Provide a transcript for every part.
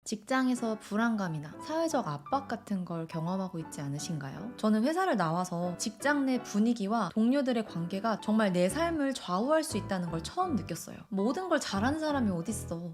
직장에서 불안감이나 사회적 압박 같은 걸 경험하고 있지 않으신가요? 저는 회사를 나와서 직장 내 분위기와 동료들의 관계가 정말 내 삶을 좌우할 수 있다는 걸 처음 느꼈어요. 모든 걸 잘하는 사람이 어딨어.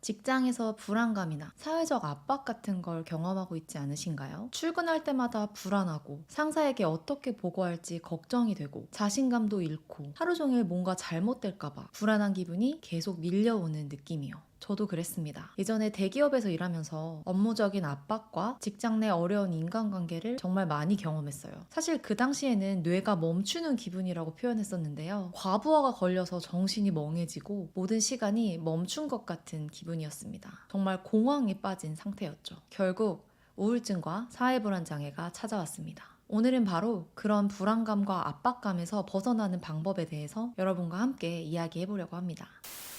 직장에서 불안감이나 사회적 압박 같은 걸 경험하고 있지 않으신가요? 출근할 때마다 불안하고 상사에게 어떻게 보고할지 걱정이 되고 자신감도 잃고 하루 종일 뭔가 잘못될까봐 불안한 기분이 계속 밀려오는 느낌이요. 저도 그랬습니다. 예전에 대기업에서 일하면서 업무적인 압박과 직장 내 어려운 인간관계를 정말 많이 경험했어요. 사실 그 당시에는 뇌가 멈추는 기분이라고 표현했었는데요. 과부하가 걸려서 정신이 멍해지고 모든 시간이 멈춘 것 같은 기분이었습니다. 정말 공황에 빠진 상태였죠. 결국 우울증과 사회불안 장애가 찾아왔습니다. 오늘은 바로 그런 불안감과 압박감에서 벗어나는 방법에 대해서 여러분과 함께 이야기해보려고 합니다.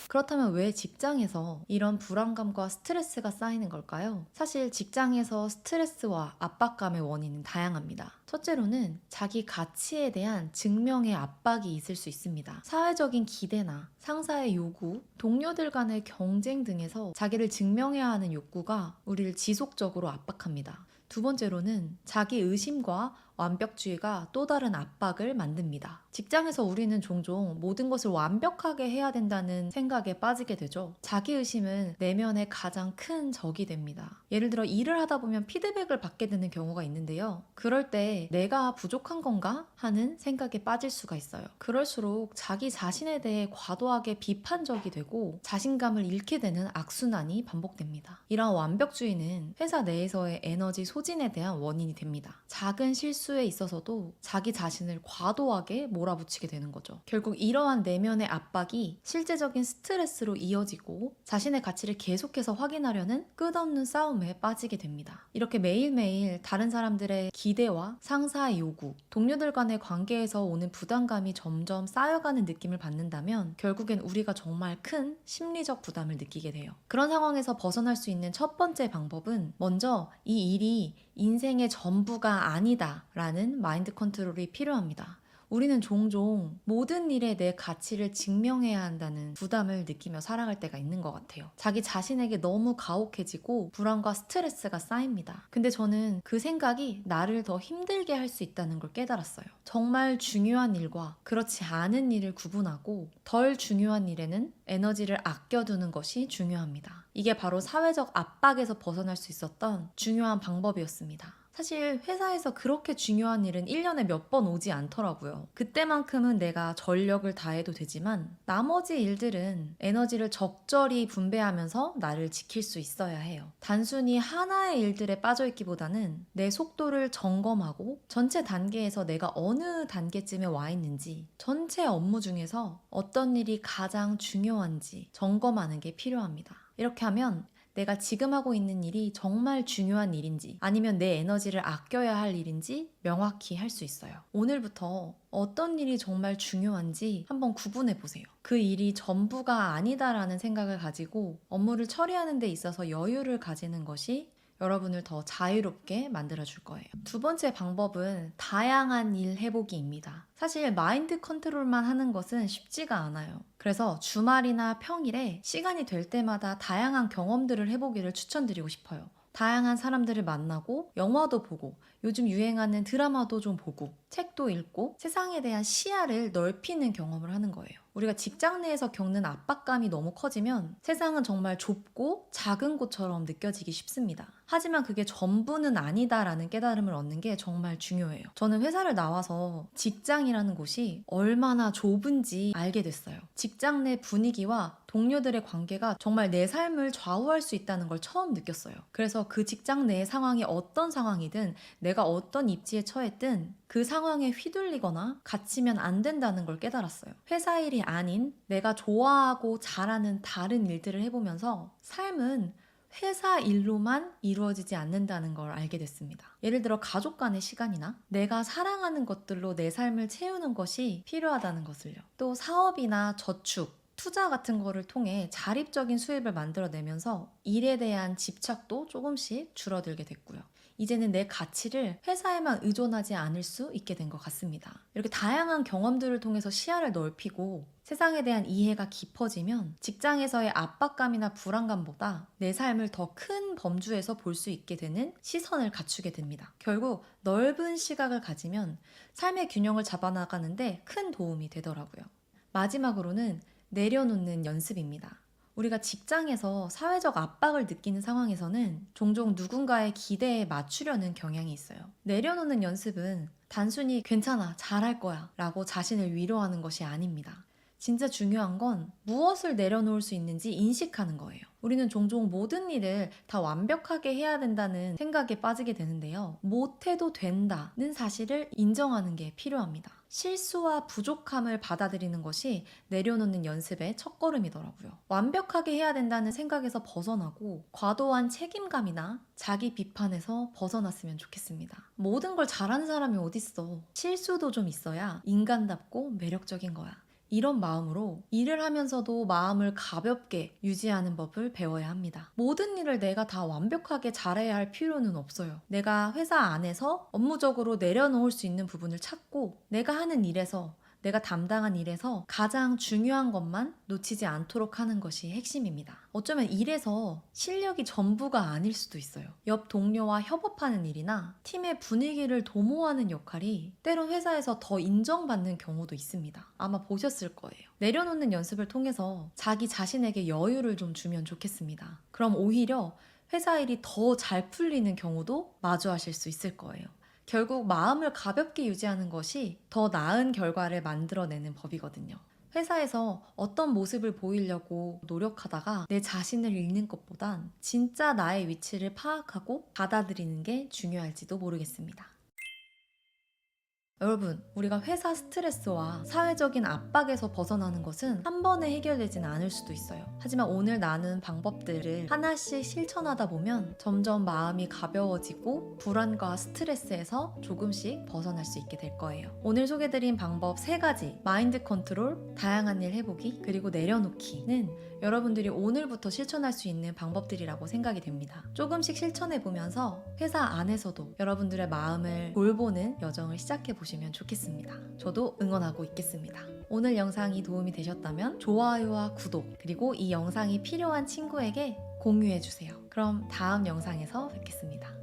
그렇다면 왜 직장에서 이런 불안감과 스트레스가 쌓이는 걸까요? 사실 직장에서 스트레스와 압박감의 원인은 다양합니다. 첫째로는 자기 가치에 대한 증명의 압박이 있을 수 있습니다. 사회적인 기대나 상사의 요구, 동료들 간의 경쟁 등에서 자기를 증명해야 하는 욕구가 우리를 지속적으로 압박합니다. 두 번째로는 자기 의심과 완벽주의가 또 다른 압박을 만듭니다. 직장에서 우리는 종종 모든 것을 완벽하게 해야 된다는 생각에 빠지게 되죠. 자기의심은 내면의 가장 큰 적이 됩니다. 예를 들어 일을 하다 보면 피드백을 받게 되는 경우가 있는데요. 그럴 때 내가 부족한 건가 하는 생각에 빠질 수가 있어요. 그럴수록 자기 자신에 대해 과도하게 비판적이 되고 자신감을 잃게 되는 악순환이 반복됩니다. 이러한 완벽주의는 회사 내에서의 에너지 소진에 대한 원인이 됩니다. 작은 실수에 있어서도 자기 자신을 과도하게 몰아붙이게 되는 거죠. 결국 이러한 내면의 압박이 실제적인 스트레스로 이어지고 자신의 가치를 계속해서 확인하려는 끝없는 싸움에 빠지게 됩니다. 이렇게 매일매일 다른 사람들의 기대와 상사의 요구, 동료들 간의 관계에서 오는 부담감이 점점 쌓여가는 느낌을 받는다면 결국엔 우리가 정말 큰 심리적 부담을 느끼게 돼요. 그런 상황에서 벗어날 수 있는 첫 번째 방법은 먼저 이 일이 인생의 전부가 아니다 라는 마인드 컨트롤이 필요합니다. 우리는 종종 모든 일에 내 가치를 증명해야 한다는 부담을 느끼며 살아갈 때가 있는 것 같아요. 자기 자신에게 너무 가혹해지고 불안과 스트레스가 쌓입니다. 근데 저는 그 생각이 나를 더 힘들게 할 수 있다는 걸 깨달았어요. 정말 중요한 일과 그렇지 않은 일을 구분하고 덜 중요한 일에는 에너지를 아껴두는 것이 중요합니다. 이게 바로 사회적 압박에서 벗어날 수 있었던 중요한 방법이었습니다. 사실 회사에서 그렇게 중요한 일은 1년에 몇 번 오지 않더라고요. 그때만큼은 내가 전력을 다해도 되지만 나머지 일들은 에너지를 적절히 분배하면서 나를 지킬 수 있어야 해요. 단순히 하나의 일들에 빠져있기보다는 내 속도를 점검하고 전체 단계에서 내가 어느 단계쯤에 와 있는지 전체 업무 중에서 어떤 일이 가장 중요한지 점검하는 게 필요합니다. 이렇게 하면 내가 지금 하고 있는 일이 정말 중요한 일인지 아니면 내 에너지를 아껴야 할 일인지 명확히 할 수 있어요. 오늘부터 어떤 일이 정말 중요한지 한번 구분해 보세요. 그 일이 전부가 아니다라는 생각을 가지고 업무를 처리하는 데 있어서 여유를 가지는 것이 여러분을 더 자유롭게 만들어줄 거예요. 두 번째 방법은 다양한 일 해보기입니다. 사실 마인드 컨트롤만 하는 것은 쉽지가 않아요. 그래서 주말이나 평일에 시간이 될 때마다 다양한 경험들을 해보기를 추천드리고 싶어요. 다양한 사람들을 만나고 영화도 보고 요즘 유행하는 드라마도 좀 보고 책도 읽고 세상에 대한 시야를 넓히는 경험을 하는 거예요. 우리가 직장 내에서 겪는 압박감이 너무 커지면 세상은 정말 좁고 작은 곳처럼 느껴지기 쉽습니다. 하지만 그게 전부는 아니다라는 깨달음을 얻는 게 정말 중요해요. 저는 회사를 나와서 직장이라는 곳이 얼마나 좁은지 알게 됐어요. 직장 내 분위기와 동료들의 관계가 정말 내 삶을 좌우할 수 있다는 걸 처음 느꼈어요. 그래서 그 직장 내의 상황이 어떤 상황이든 내가 어떤 입지에 처했든 그 상황에 휘둘리거나 갇히면 안 된다는 걸 깨달았어요. 회사 일이 아닌 내가 좋아하고 잘하는 다른 일들을 해보면서 삶은 회사 일로만 이루어지지 않는다는 걸 알게 됐습니다. 예를 들어 가족 간의 시간이나 내가 사랑하는 것들로 내 삶을 채우는 것이 필요하다는 것을요. 또 사업이나 저축, 투자 같은 거를 통해 자립적인 수입을 만들어내면서 일에 대한 집착도 조금씩 줄어들게 됐고요. 이제는 내 가치를 회사에만 의존하지 않을 수 있게 된 것 같습니다. 이렇게 다양한 경험들을 통해서 시야를 넓히고 세상에 대한 이해가 깊어지면 직장에서의 압박감이나 불안감보다 내 삶을 더 큰 범주에서 볼 수 있게 되는 시선을 갖추게 됩니다. 결국 넓은 시각을 가지면 삶의 균형을 잡아나가는데 큰 도움이 되더라고요. 마지막으로는 내려놓는 연습입니다. 우리가 직장에서 사회적 압박을 느끼는 상황에서는 종종 누군가의 기대에 맞추려는 경향이 있어요. 내려놓는 연습은 단순히 괜찮아, 잘할 거야 라고 자신을 위로하는 것이 아닙니다. 진짜 중요한 건 무엇을 내려놓을 수 있는지 인식하는 거예요. 우리는 종종 모든 일을 다 완벽하게 해야 된다는 생각에 빠지게 되는데요. 못해도 된다는 사실을 인정하는 게 필요합니다. 실수와 부족함을 받아들이는 것이 내려놓는 연습의 첫걸음이더라고요. 완벽하게 해야 된다는 생각에서 벗어나고 과도한 책임감이나 자기 비판에서 벗어났으면 좋겠습니다. 모든 걸 잘하는 사람이 어딨어. 실수도 좀 있어야 인간답고 매력적인 거야. 이런 마음으로 일을 하면서도 마음을 가볍게 유지하는 법을 배워야 합니다. 모든 일을 내가 다 완벽하게 잘해야 할 필요는 없어요. 내가 회사 안에서 업무적으로 내려놓을 수 있는 부분을 찾고 내가 하는 일에서 내가 담당한 일에서 가장 중요한 것만 놓치지 않도록 하는 것이 핵심입니다. 어쩌면 일에서 실력이 전부가 아닐 수도 있어요. 옆 동료와 협업하는 일이나 팀의 분위기를 도모하는 역할이 때론 회사에서 더 인정받는 경우도 있습니다. 아마 보셨을 거예요. 내려놓는 연습을 통해서 자기 자신에게 여유를 좀 주면 좋겠습니다. 그럼 오히려 회사 일이 더 잘 풀리는 경우도 마주하실 수 있을 거예요. 결국 마음을 가볍게 유지하는 것이 더 나은 결과를 만들어내는 법이거든요. 회사에서 어떤 모습을 보이려고 노력하다가 내 자신을 잃는 것보단 진짜 나의 위치를 파악하고 받아들이는 게 중요할지도 모르겠습니다. 여러분, 우리가 회사 스트레스와 사회적인 압박에서 벗어나는 것은 한 번에 해결되진 않을 수도 있어요. 하지만 오늘 나눈 방법들을 하나씩 실천하다 보면 점점 마음이 가벼워지고 불안과 스트레스에서 조금씩 벗어날 수 있게 될 거예요. 오늘 소개드린 방법 3가지, 마인드 컨트롤, 다양한 일 해보기, 그리고 내려놓기는 여러분들이 오늘부터 실천할 수 있는 방법들이라고 생각이 됩니다. 조금씩 실천해보면서 회사 안에서도 여러분들의 마음을 돌보는 여정을 시작해보시면 좋겠습니다. 저도 응원하고 있겠습니다. 오늘 영상이 도움이 되셨다면 좋아요와 구독, 그리고 이 영상이 필요한 친구에게 공유해주세요. 그럼 다음 영상에서 뵙겠습니다.